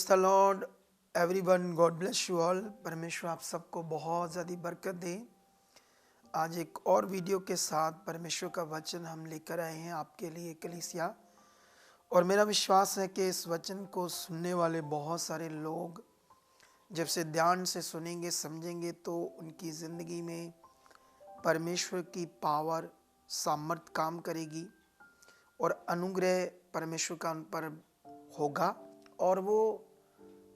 Praise the Lord everyone, God bless you all. परमेश्वर आप सबको बहुत ज़्यादा बरकत दे। आज एक और वीडियो के साथ परमेश्वर का वचन हम लेकर आए हैं आपके लिए कलीसिया। और मेरा विश्वास है कि इस वचन को सुनने वाले बहुत सारे लोग जब से ध्यान से सुनेंगे समझेंगे तो उनकी ज़िंदगी में परमेश्वर की पावर सामर्थ काम करेगी और अनुग्रह परमेश्वर का उन पर होगा और वो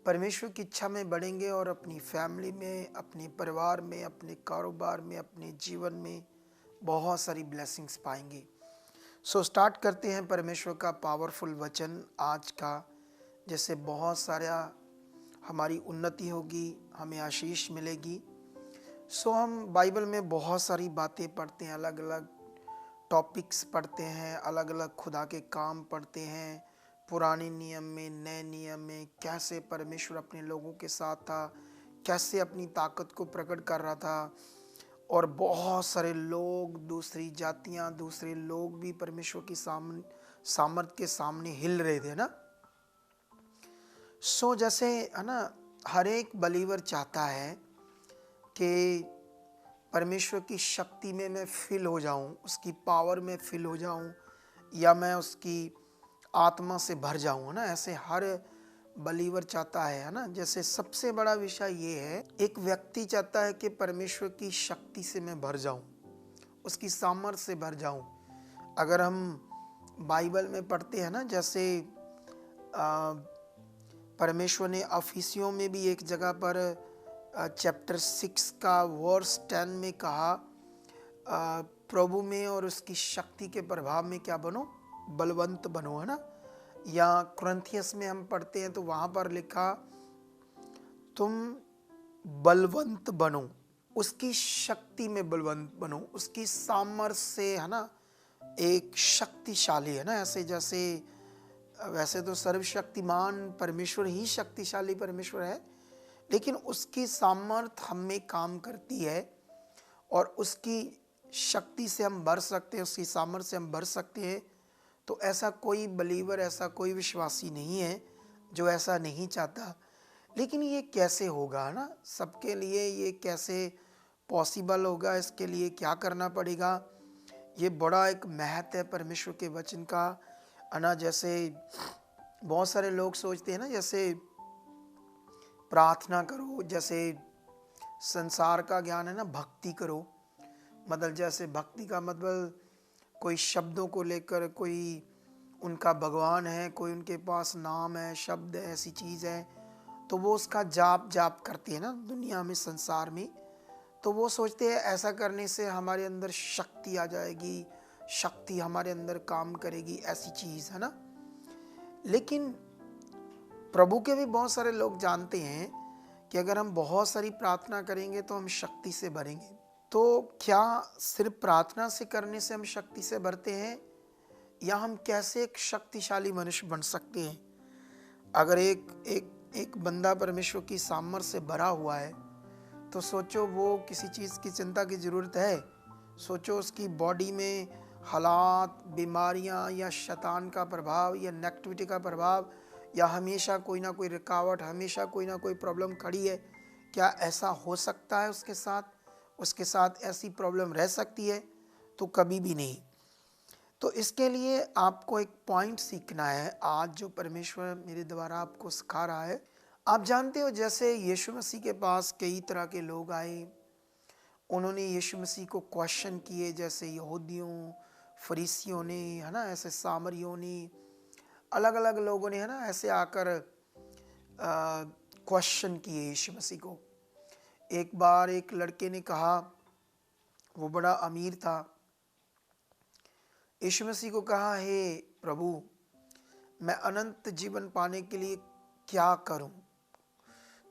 परमेश्वर की इच्छा में बढ़ेंगे और अपनी फैमिली में, अपने परिवार में, अपने कारोबार में, अपने जीवन में बहुत सारी ब्लेसिंग्स पाएंगे। सो स्टार्ट करते हैं परमेश्वर का पावरफुल वचन आज का। जैसे बहुत सारा हमारी उन्नति होगी, हमें आशीष मिलेगी। सो हम बाइबल में बहुत सारी बातें पढ़ते हैं, अलग अलग टॉपिक्स पढ़ते हैं, अलग अलग खुदा के काम पढ़ते हैं। पुराने नियम में, नए नियम में कैसे परमेश्वर अपने लोगों के साथ था, कैसे अपनी ताकत को प्रकट कर रहा था। और बहुत सारे लोग, दूसरी जातियां, दूसरे लोग भी परमेश्वर की सामर्थ के सामने हिल रहे थे ना। सो जैसे है ना, हर एक बलीवर चाहता है कि परमेश्वर की शक्ति में मैं फिल हो जाऊं, उसकी पावर में फिल हो जाऊं, या मैं उसकी आत्मा से भर जाऊं ना। ऐसे हर बलीवर चाहता है ना। जैसे सबसे बड़ा विषय ये है, एक व्यक्ति चाहता है कि परमेश्वर की शक्ति से मैं भर जाऊं, उसकी सामर्थ्य से भर जाऊं। अगर हम बाइबल में पढ़ते हैं ना, जैसे परमेश्वर ने अफिसियों में भी एक जगह पर चैप्टर 6 का वर्स 10 में कहा, प्रभु में और उसकी शक्ति के प्रभाव में क्या बनो, बलवंत बनो, है ना। या कुरिन्थियस में हम पढ़ते हैं तो वहां पर लिखा, तुम बलवंत बनो, उसकी शक्ति में बलवंत बनो, उसकी सामर्थ्य से, है ना। एक शक्तिशाली, है ना। ऐसे जैसे वैसे तो सर्वशक्तिमान परमेश्वर ही शक्तिशाली परमेश्वर है, लेकिन उसकी सामर्थ्य हम में काम करती है और उसकी शक्ति से हम भर सकते हैं, उसकी सामर्थ्य से हम भर सकते हैं। तो ऐसा कोई बलीवर, ऐसा कोई विश्वासी नहीं है जो ऐसा नहीं चाहता। लेकिन ये कैसे होगा ना, सबके लिए ये कैसे पॉसिबल होगा, इसके लिए क्या करना पड़ेगा। ये बड़ा एक महत्व है परमेश्वर के वचन का, है ना। जैसे बहुत सारे लोग सोचते हैं ना, जैसे प्रार्थना करो, जैसे संसार का ज्ञान है ना, भक्ति करो। मतलब जैसे भक्ति का मतलब कोई शब्दों को लेकर, कोई उनका भगवान है, कोई उनके पास नाम है, शब्द है, ऐसी चीज़ है, तो वो उसका जाप जाप करते हैं ना दुनिया में, संसार में। तो वो सोचते हैं ऐसा करने से हमारे अंदर शक्ति आ जाएगी, शक्ति हमारे अंदर काम करेगी, ऐसी चीज़ है ना। लेकिन प्रभु के भी बहुत सारे लोग जानते हैं कि अगर हम बहुत सारी प्रार्थना करेंगे तो हम शक्ति से भरेंगे। तो क्या सिर्फ प्रार्थना से करने से हम शक्ति से भरते हैं, या हम कैसे एक शक्तिशाली मनुष्य बन सकते हैं। अगर एक बंदा परमेश्वर की सामर्थ्य से भरा हुआ है तो सोचो वो किसी चीज़ की चिंता की ज़रूरत है। सोचो उसकी बॉडी में हालात, बीमारियां, या शैतान का प्रभाव, या नेगेटिविटी का प्रभाव, या हमेशा कोई ना कोई रुकावट, हमेशा कोई ना कोई प्रॉब्लम खड़ी है। क्या ऐसा हो सकता है उसके साथ? उसके साथ ऐसी प्रॉब्लम रह सकती है? तो कभी भी नहीं। तो इसके लिए आपको एक पॉइंट सीखना है आज, जो परमेश्वर मेरे द्वारा आपको सिखा रहा है। आप जानते हो, जैसे यीशु मसीह के पास कई तरह के लोग आए, उन्होंने यीशु मसीह को क्वेश्चन किए, जैसे यहूदियों, फरीसियों ने, है ना, ऐसे सामरियों ने, अलग अलग लोगों ने, है ना, ऐसे आकर क्वेश्चन किए यीशु मसीह को। एक बार एक लड़के ने कहा, वो बड़ा अमीर था, यीशु मसीह को कहा, हे प्रभु, मैं अनंत जीवन पाने के लिए क्या करूं।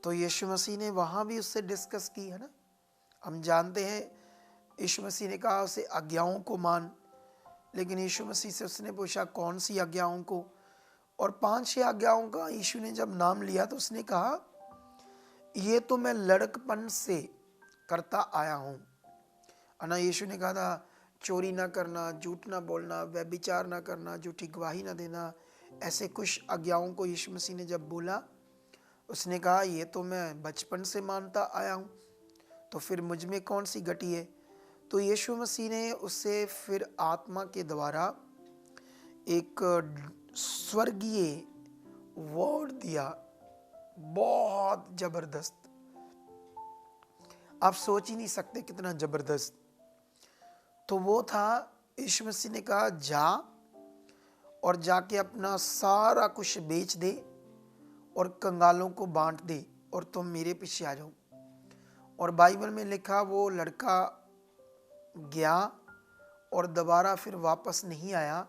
तो यीशु मसीह ने वहां भी उससे डिस्कस की, है ना। हम जानते हैं यीशु मसीह ने कहा उसे आज्ञाओं को मान, लेकिन यीशु मसीह से उसने पूछा कौन सी आज्ञाओं को, और 5-6 आज्ञाओं का यीशु ने जब नाम लिया तो उसने कहा, ये तो मैं लड़कपन से करता आया हूँ, है ना। यीशु ने कहा था चोरी ना करना, झूठ ना बोलना, व्यभिचार ना करना, झूठी गवाही ना देना। ऐसे कुछ आज्ञाओं को यीशु मसीह ने जब बोला उसने कहा ये तो मैं बचपन से मानता आया हूँ, तो फिर मुझ में कौन सी गटी है। तो यीशु मसीह ने उससे फिर आत्मा के द्वारा एक स्वर्गीय वर्ड दिया, बहुत जबरदस्त। आप सोच ही नहीं सकते कितना जबरदस्त। तो वो था, यीशु मसीह ने कहा जा और जाके अपना सारा कुछ बेच दे और कंगालों को बांट दे और तुम मेरे पीछे आ जाओ। और बाइबल में लिखा वो लड़का गया और दोबारा फिर वापस नहीं आया,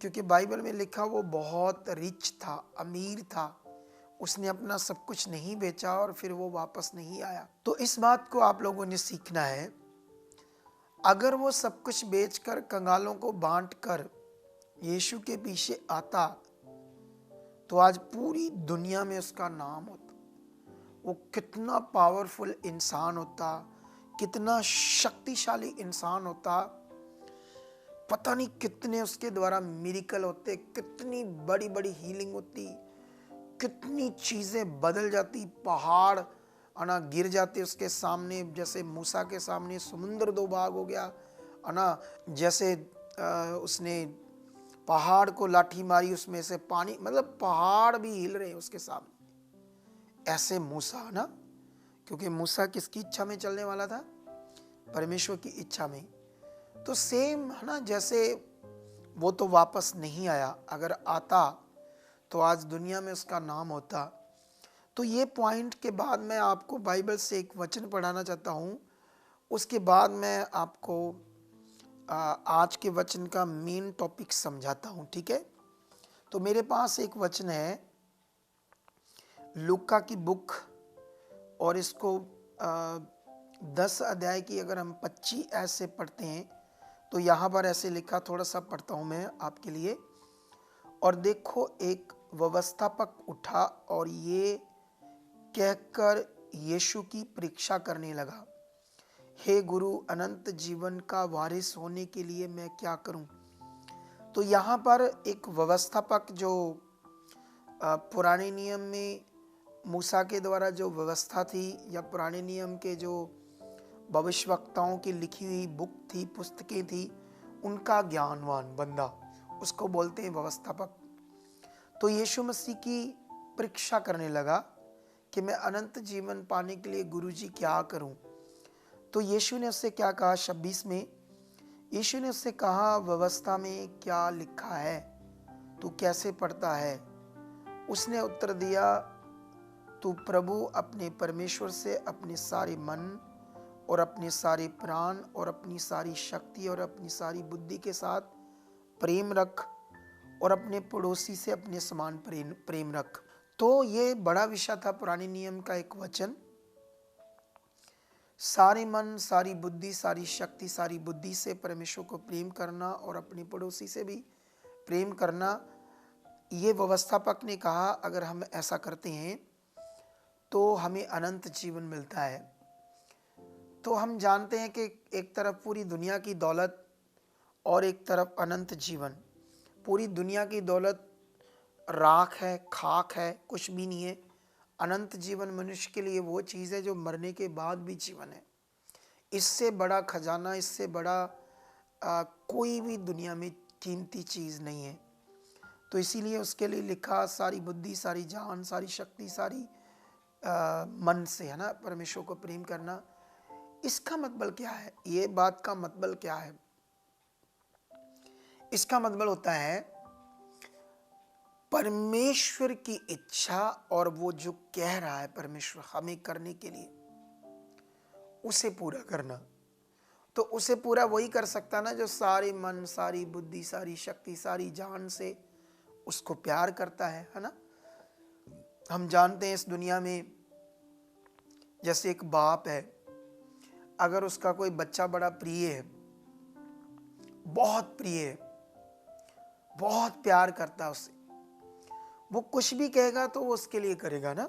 क्योंकि बाइबल में लिखा वो बहुत रिच था, अमीर था। उसने अपना सब कुछ नहीं बेचा और फिर वो वापस नहीं आया। तो इस बात को आप लोगों ने सीखना है, अगर वो सब कुछ बेचकर कंगालों को बांट कर यीशु के पीछे आता तो आज पूरी दुनिया में उसका नाम होता। वो कितना पावरफुल इंसान होता, कितना शक्तिशाली इंसान होता। पता नहीं कितने उसके द्वारा मिरेकल होते, कितनी बड़ी बड़ी हीलिंग होती, कितनी चीजें बदल जाती। पहाड़ अना गिर जाते उसके सामने, जैसे मूसा के सामने समुद्र दो भाग हो गया अना, जैसे उसने पहाड़ को लाठी मारी उसमें से पानी, मतलब पहाड़ भी हिल रहे हैं उसके सामने। ऐसे मूसा ना, क्योंकि मूसा किसकी इच्छा में चलने वाला था? परमेश्वर की इच्छा में। तो सेम है ना, जैसे वो तो वापस नहीं आया, अगर आता तो आज दुनिया में उसका नाम होता। तो ये पॉइंट के बाद मैं आपको बाइबल से एक वचन पढ़ाना चाहता हूँ, उसके बाद मैं आपको आज के वचन का मेन टॉपिक समझाता हूँ, ठीक है। तो मेरे पास एक वचन है लूका की बुक, और इसको 10 अध्याय की अगर हम 25 ऐसे पढ़ते हैं तो यहाँ पर ऐसे लिखा, थोड़ा सा पढ़ता हूँ मैं आपके लिए। और देखो एक व्यवस्थापक उठा और ये कहकर यीशु की परीक्षा करने लगा, हे गुरु, अनंत जीवन का वारिस होने के लिए मैं क्या करूं। तो यहाँ पर एक व्यवस्थापक, जो पुराने नियम में मूसा के द्वारा जो व्यवस्था थी, या पुराने नियम के जो भविष्यवक्ताओं की लिखी हुई बुक थी, पुस्तकें थी, उनका ज्ञानवान बंदा, उसको बोलते हैं व्यवस्थापक। तो यीशु मसीह की परीक्षा करने लगा कि मैं अनंत जीवन पाने के लिए गुरुजी क्या करूं। तो यीशु ने उससे क्या कहा? 26 में यीशु ने उससे कहा, व्यवस्था में क्या लिखा है, तू कैसे पढ़ता है? उसने उत्तर दिया, तू प्रभु अपने परमेश्वर से अपने सारे मन और अपने सारे प्राण और अपनी सारी शक्ति और अपनी सारी बुद्धि के साथ प्रेम रख, और अपने पड़ोसी से अपने समान प्रेम रख। तो ये बड़ा विषय था, पुराने नियम का एक वचन। सारे मन, सारी बुद्धि, सारी शक्ति, सारी बुद्धि से परमेश्वर को प्रेम करना और अपने पड़ोसी से भी प्रेम करना। ये व्यवस्थापक ने कहा, अगर हम ऐसा करते हैं तो हमें अनंत जीवन मिलता है। तो हम जानते हैं कि एक तरफ पूरी दुनिया की दौलत और एक तरफ अनंत जीवन। पूरी दुनिया की दौलत राख है, खाक है, कुछ भी नहीं है। अनंत जीवन मनुष्य के लिए वो चीज़ है जो मरने के बाद भी जीवन है। इससे बड़ा खजाना, इससे बड़ा कोई भी दुनिया में कीमती चीज़ नहीं है। तो इसीलिए उसके लिए लिखा, सारी बुद्धि, सारी जान, सारी शक्ति, सारी मन से, है ना, परमेश्वर को प्रेम करना। इसका मतलब क्या है? ये बात का मतलब क्या है? इसका मतलब होता है परमेश्वर की इच्छा, और वो जो कह रहा है परमेश्वर हमें करने के लिए, उसे पूरा करना। तो उसे पूरा वही कर सकता ना जो सारे मन, सारी बुद्धि, सारी शक्ति, सारी जान से उसको प्यार करता है ना। हम जानते हैं इस दुनिया में, जैसे एक बाप है, अगर उसका कोई बच्चा बड़ा प्रिय है, बहुत प्रिय है, बहुत प्यार करता है उससे, वो कुछ भी कहेगा तो वो उसके लिए करेगा ना।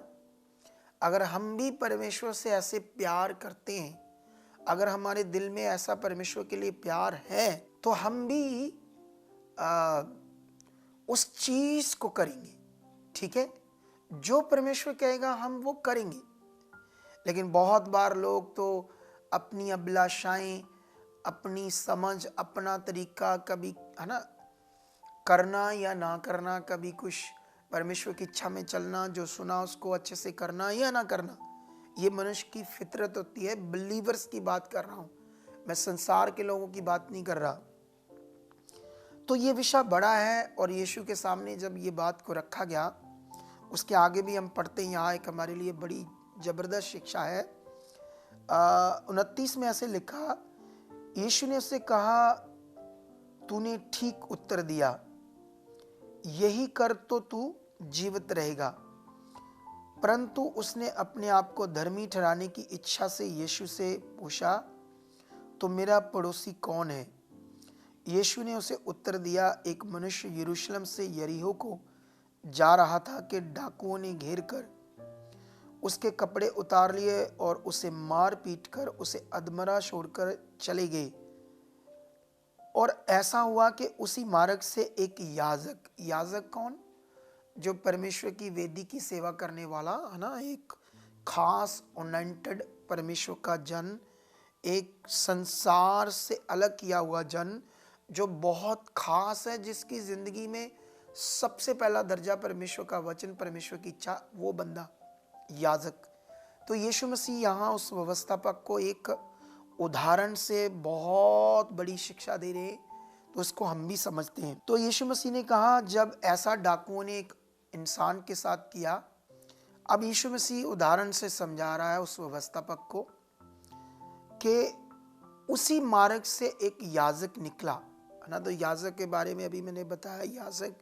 अगर हम भी परमेश्वर से ऐसे प्यार करते हैं, अगर हमारे दिल में ऐसा परमेश्वर के लिए प्यार है, तो हम भी उस चीज को करेंगे, ठीक है, जो परमेश्वर कहेगा हम वो करेंगे। लेकिन बहुत बार लोग तो अपनी अभिलाषाएं, अपनी समझ, अपना तरीका, कभी है ना करना या ना करना, कभी कुछ परमेश्वर की इच्छा में चलना, जो सुना उसको अच्छे से करना या ना करना, ये मनुष्य की फितरत होती है। बिलीवर्स की बात कर रहा हूं मैं, संसार के लोगों की बात नहीं कर रहा। तो ये विषय बड़ा है और यीशु के सामने जब ये बात को रखा गया, उसके आगे भी हम पढ़ते हैं। यहाँ एक हमारे लिए बड़ी जबरदस्त शिक्षा है। 29 में ऐसे लिखा, यीशु ने उससे कहा, तूने ठीक उत्तर दिया, यही कर तो तू जीवित रहेगा। परंतु उसने अपने आप को धर्मी ठहराने की इच्छा से यीशु से पूछा, तो मेरा पड़ोसी कौन है? यीशु ने उसे उत्तर दिया, एक मनुष्य यरूशलेम से यरीहो को जा रहा था कि डाकुओं ने घेर कर उसके कपड़े उतार लिए और उसे मार पीट कर उसे अधमरा छोड़कर चले गए। और ऐसा हुआ कि उसी मार्ग से एक याजक, याजक कौन? जो परमेश्वर की वेदी की सेवा करने वाला है ना, एक खास अनॉइंटेड परमेश्वर का जन, एक संसार से अलग किया हुआ जन जो बहुत खास है, जिसकी जिंदगी में सबसे पहला दर्जा परमेश्वर का वचन, परमेश्वर की इच्छा, वो बंदा याजक। तो यीशु मसीह यहाँ उस व्यवस्थापक को एक उदाहरण से बहुत बड़ी शिक्षा दे रहे, तो उसको हम भी समझते हैं। तो यीशु मसीह ने कहा, जब ऐसा डाकुओं ने एक इंसान के साथ किया, अब यीशु मसीह उदाहरण से समझा रहा है उस व्यवस्थापक को कि उसी मार्ग से एक याजक निकला, है ना। तो याजक के बारे में अभी मैंने बताया, याजक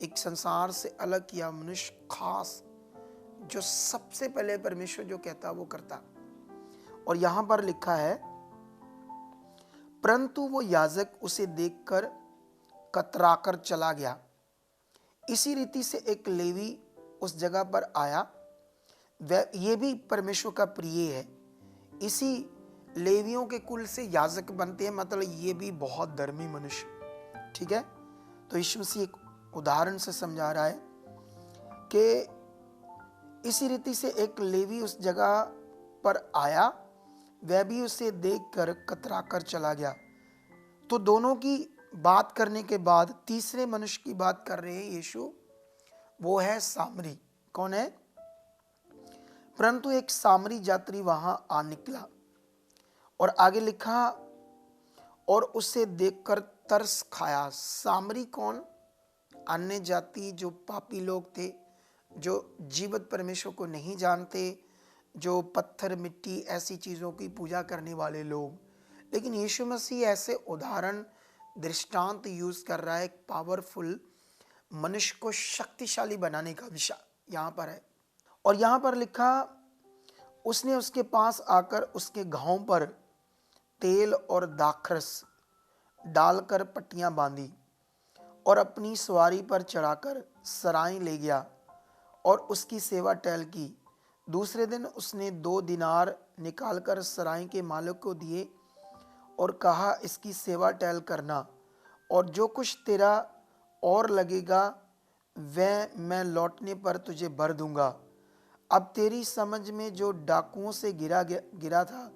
एक संसार से अलग किया मनुष्य, खास, जो सबसे पहले परमेश्वर जो कहता वो करता। और यहां पर लिखा है, परंतु वो याजक उसे देखकर कतराकर चला गया। इसी रीति से एक लेवी उस जगह पर आया, वह ये भी परमेश्वर का प्रिय है। इसी लेवियों के कुल से याजक बनते हैं, मतलब ये भी बहुत धर्मी मनुष्य, ठीक है। तो यीशु मसीह एक उदाहरण से समझा रहा है कि इसी रीति से एक लेवी उस जगह पर आया, वह भी उसे देखकर कतराकर चला गया। तो दोनों की बात करने के बाद तीसरे मनुष्य की बात कर रहे हैं यीशु, वो है सामरी। कौन है? परंतु एक सामरी यात्री वहां आ निकला और आगे लिखा, और उसे देखकर तरस खाया। सामरी कौन? अन्य जाति, जो पापी लोग थे, जो जीवित परमेश्वर को नहीं जानते, जो पत्थर मिट्टी ऐसी चीज़ों की पूजा करने वाले लोग। लेकिन यीशु मसीह ऐसे उदाहरण, दृष्टांत यूज कर रहा है, एक पावरफुल मनुष्य को शक्तिशाली बनाने का विषय यहाँ पर है। और यहाँ पर लिखा, उसने उसके पास आकर उसके घावों पर तेल और दाखरस डालकर पट्टियां बांधी और अपनी सवारी पर चढ़ाकर सराय ले गया और उसकी सेवा टहल की। दूसरे दिन उसने 2 दिनार निकालकर सराय के मालिक को दिए और कहा, इसकी सेवा टहल करना, और जो कुछ तेरा और लगेगा वह मैं लौटने पर तुझे भर दूंगा। अब तेरी समझ में जो डाकुओं से गिरा था,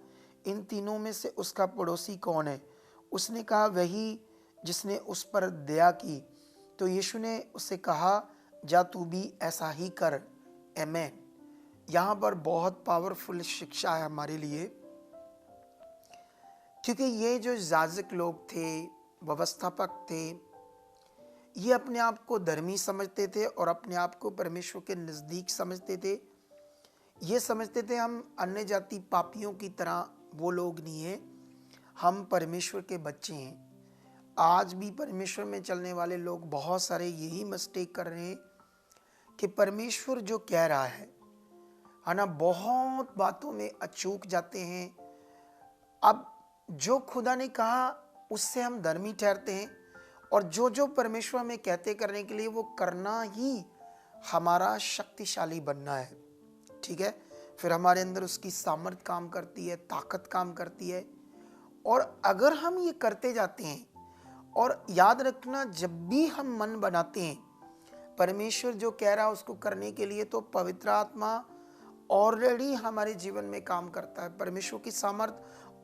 इन तीनों में से उसका पड़ोसी कौन है? उसने कहा, वही जिसने उस पर दया की। तो यीशु ने उससे कहा, जा तू भी ऐसा ही कर। आमीन। यहाँ पर बहुत पावरफुल शिक्षा है हमारे लिए, क्योंकि ये जो याजक लोग थे, व्यवस्थापक थे, ये अपने आप को धर्मी समझते थे और अपने आप को परमेश्वर के नज़दीक समझते थे। ये समझते थे हम अन्य जाति पापियों की तरह वो लोग नहीं हैं, हम परमेश्वर के बच्चे हैं। आज भी परमेश्वर में चलने वाले लोग बहुत सारे यही मिस्टेक कर रहे हैं कि परमेश्वर जो कह रहा है ना, बहुत बातों में अचूक जाते हैं। अब जो खुदा ने कहा उससे हम धर्मी ठहरते हैं, और जो परमेश्वर में कहते करने के लिए वो करना ही हमारा शक्तिशाली बनना है, ठीक है। फिर हमारे अंदर उसकी सामर्थ काम करती है, ताकत काम करती है। और अगर हम ये करते जाते हैं, और याद रखना, जब भी हम मन बनाते हैं परमेश्वर जो कह रहा है उसको करने के लिए तो पवित्र आत्मा ऑलरेडी हमारे जीवन में काम करता है। परमेश्वर की सामर्थ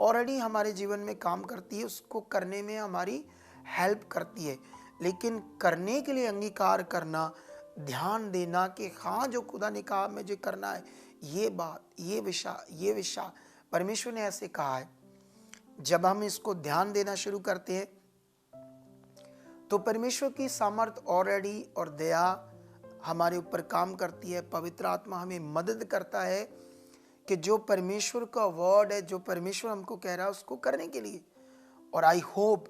ऑलरेडी हमारे जीवन में काम करती है, उसको करने में हमारी हेल्प करती है। लेकिन करने के लिए अंगीकार करना, ध्यान देना कि हाँ जो खुदा ने कहा मुझे करना है, ये बात, ये विषय परमेश्वर ने ऐसे कहा है। जब हम इसको ध्यान देना शुरू करते हैं तो परमेश्वर की सामर्थ ऑलरेडी और दया हमारे ऊपर काम करती है। पवित्र आत्मा हमें मदद करता है कि जो परमेश्वर का वर्ड है, जो परमेश्वर हमको कह रहा है उसको करने के लिए। और आई होप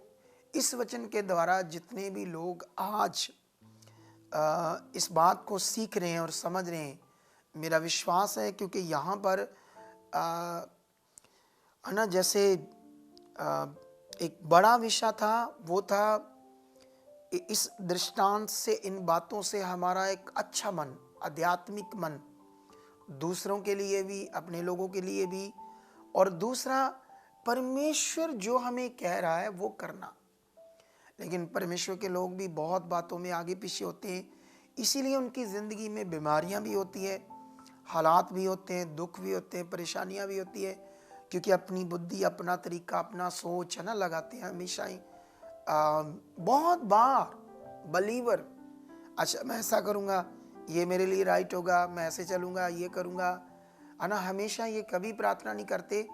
इस वचन के द्वारा जितने भी लोग आज इस बात को सीख रहे हैं और समझ रहे हैं, मेरा विश्वास है, क्योंकि यहाँ पर है ना, जैसे एक बड़ा विषय था, वो था इस दृष्टांत से, इन बातों से हमारा एक अच्छा मन, आध्यात्मिक मन, दूसरों के लिए भी, अपने लोगों के लिए भी, और दूसरा परमेश्वर जो हमें कह रहा है वो करना। लेकिन परमेश्वर के लोग भी बहुत बातों में आगे पीछे होते हैं, इसीलिए उनकी ज़िंदगी में बीमारियां भी होती है, हालात भी होते हैं, दुख भी होते हैं, परेशानियां भी होती है, क्योंकि अपनी बुद्धि, अपना तरीका, अपना सोच है ना लगाते हैं हमेशा ही। बहुत बार बलीवर, अच्छा मैं ऐसा करूँगा, ये मेरे लिए राइट होगा, मैं ऐसे चलूँगा, ये करूँगा, है ना। हमेशा ये कभी प्रार्थना नहीं करते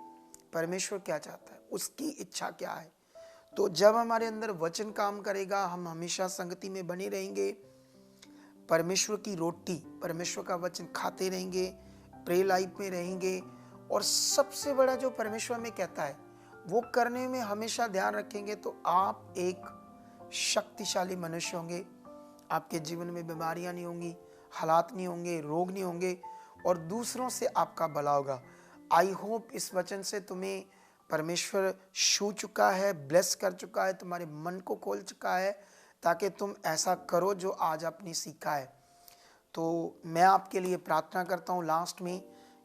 परमेश्वर क्या चाहता है, उसकी इच्छा क्या है। तो जब हमारे अंदर वचन काम करेगा, हम हमेशा संगति में बने रहेंगे, परमेश्वर की रोटी, परमेश्वर का वचन खाते रहेंगे, प्रे लाइफ में रहेंगे, और सबसे बड़ा जो परमेश्वर में कहता है वो करने में हमेशा ध्यान रखेंगे, तो आप एक शक्तिशाली मनुष्य होंगे। आपके जीवन में बीमारियां नहीं होंगी, हालात नहीं होंगे, रोग नहीं होंगे, और दूसरों से आपका भला होगा। आई होप इस वचन से तुम्हें परमेश्वर छू चुका है, ब्लेस कर चुका है, तुम्हारे मन को खोल चुका है, ताकि तुम ऐसा करो जो आज आपने सीखा है। तो मैं आपके लिए प्रार्थना करता हूँ लास्ट में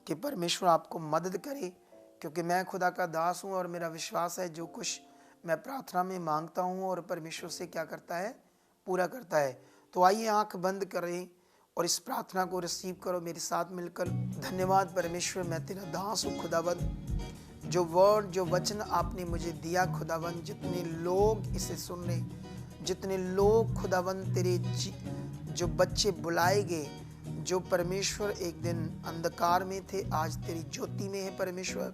कि परमेश्वर आपको मदद करे, क्योंकि मैं खुदा का दास हूँ और मेरा विश्वास है जो कुछ मैं प्रार्थना में मांगता हूँ और परमेश्वर से क्या करता है, पूरा करता है। तो आइए आंख बंद करें और इस प्रार्थना को रिसीव करो मेरे साथ मिलकर। धन्यवाद परमेश्वर, मैं तेरा दास हूँ खुदावंद, जो वर्ड, जो वचन आपने मुझे दिया खुदावंद, जितने लोग इसे सुन रहे, जितने लोग खुदावंद तेरे जो बच्चे बुलाए गए, जो परमेश्वर एक दिन अंधकार में थे, आज तेरी ज्योति में है परमेश्वर,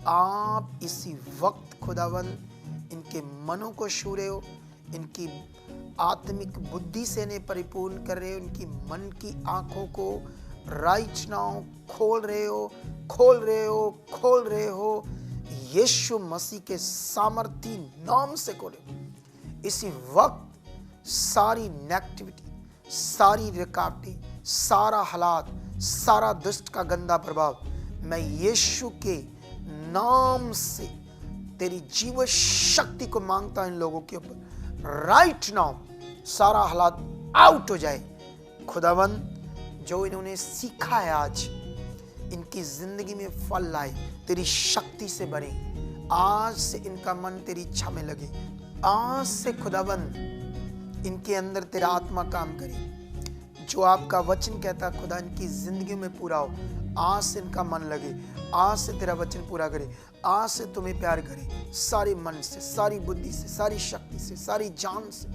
आप इसी वक्त खुदावंद इनके मनों को छू रहे हो, इनकी आत्मिक बुद्धि से इन्हें परिपूर्ण कर रहे हो, इनकी मन की आंखों को राइट नाउ खोल रहे हो, खोल रहे हो, खोल रहे हो, यीशु मसीह के सामर्थी नाम से खोले। इसी वक्त सारी नेगेटिविटी, सारी रुकावटें, सारा हालात, सारा दुष्ट का गंदा प्रभाव, मैं यीशु के नाम से तेरी जीव शक्ति को मांगता हूं इन लोगों के ऊपर। राइट नाउ सारा हालात आउट हो जाए खुदावंद। जो इन्होंने सीखा है आज, इनकी जिंदगी में फल लाए, तेरी शक्ति से भरे। आज से इनका मन तेरी इच्छा में लगे। आज से खुदावंद इनके अंदर तेरा आत्मा काम करे, जो आपका वचन कहता खुदा इनकी जिंदगी में पूरा हो। आज से इनका मन लगे, आज से तेरा वचन पूरा करे, आज से तुम्हें प्यार करे, सारे मन से, सारी बुद्धि से, सारी शक्ति से, सारी जान से,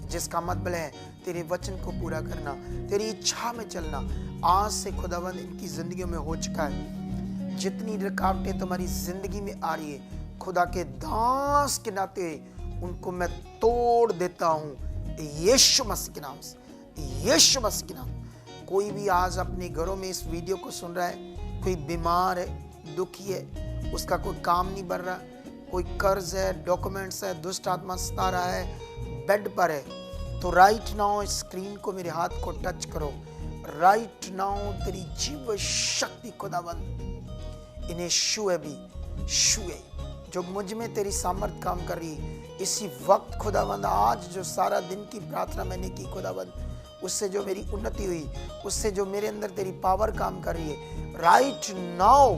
जिसका मतलब है तेरे वचन को पूरा करना, तेरी इच्छा में चलना। आज से खुदावंद इनकी जिंदगी में हो चुका है। जितनी रुकावटें तुम्हारी जिंदगी में आ रही है, खुदा के दास के नाते उनको मैं तोड़ देता हूँ यीशु मसीह के नाम से, यीशु मसीह के नाम। कोई भी आज अपने घरों में इस वीडियो को सुन रहा है, कोई बीमार है, दुखी है, उसका कोई काम नहीं बढ़ रहा, कोई कर्ज है, डॉक्यूमेंट्स है, दुष्ट आत्मा सता रहा है, बेड पर है, तो राइट नाउ स्क्रीन को, मेरे हाथ को टच करो। राइट नाउ तेरी जीव शक्ति खुदावंद इन्हें छुए भी, छुए। जो मुझ में तेरी सामर्थ काम कर रही है इसी वक्त खुदावंद, आज जो सारा दिन की प्रार्थना मैंने की खुदावंद, उससे जो मेरी उन्नति हुई, उससे जो मेरे अंदर तेरी पावर काम कर रही है, राइट नाउ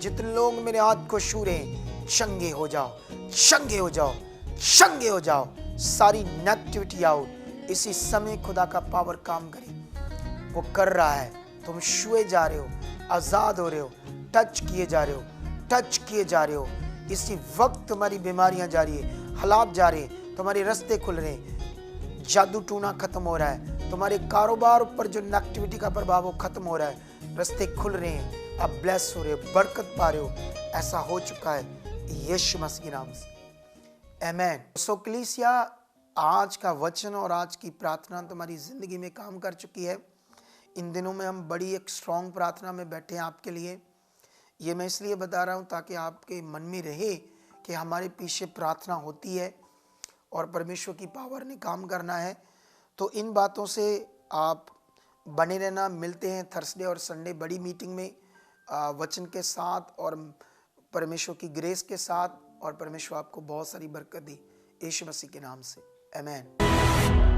जितने लोग मेरे हाथ को छू रहे हैं, चंगे हो जाओ, चंगे हो जाओ, चंगे हो जाओ। सारी नेगेटिविटी आउट, इसी समय खुदा का पावर काम करे, वो कर रहा है। तुम छुए जा रहे हो, आजाद हो रहे हो, टच किए जा रहे हो, टच किए जा रहे हो। इसी वक्त तुम्हारी बीमारियां जा रही है, हालात जा रहे हैं, तुम्हारे रास्ते खुल रहे हैं, जादू टूना खत्म हो रहा है, तुम्हारे कारोबार पर जो नेगेटिविटी का प्रभाव वो खत्म हो रहा है, रास्ते खुल रहे हैं, आप ब्लेस हो रहे हो, बरकत पा रहे हो। ऐसा हो चुका है यीशु मसीह के नाम से, आमीन। सो कलीसिया, आज का वचन और आज की प्रार्थना तुम्हारी जिंदगी में काम कर चुकी है। इन दिनों में हम बड़ी एक स्ट्रॉन्ग प्रार्थना में बैठे हैं आपके लिए। ये मैं इसलिए बता रहा हूँ ताकि आपके मन में रहे कि हमारे पीछे प्रार्थना होती है और परमेश्वर की पावर ने काम करना है। तो इन बातों से आप बने रहना। मिलते हैं थर्सडे और संडे बड़ी मीटिंग में वचन के साथ और परमेश्वर की ग्रेस के साथ, और परमेश्वर आपको बहुत सारी बरकत दी यीशु मसीह के नाम से, आमीन।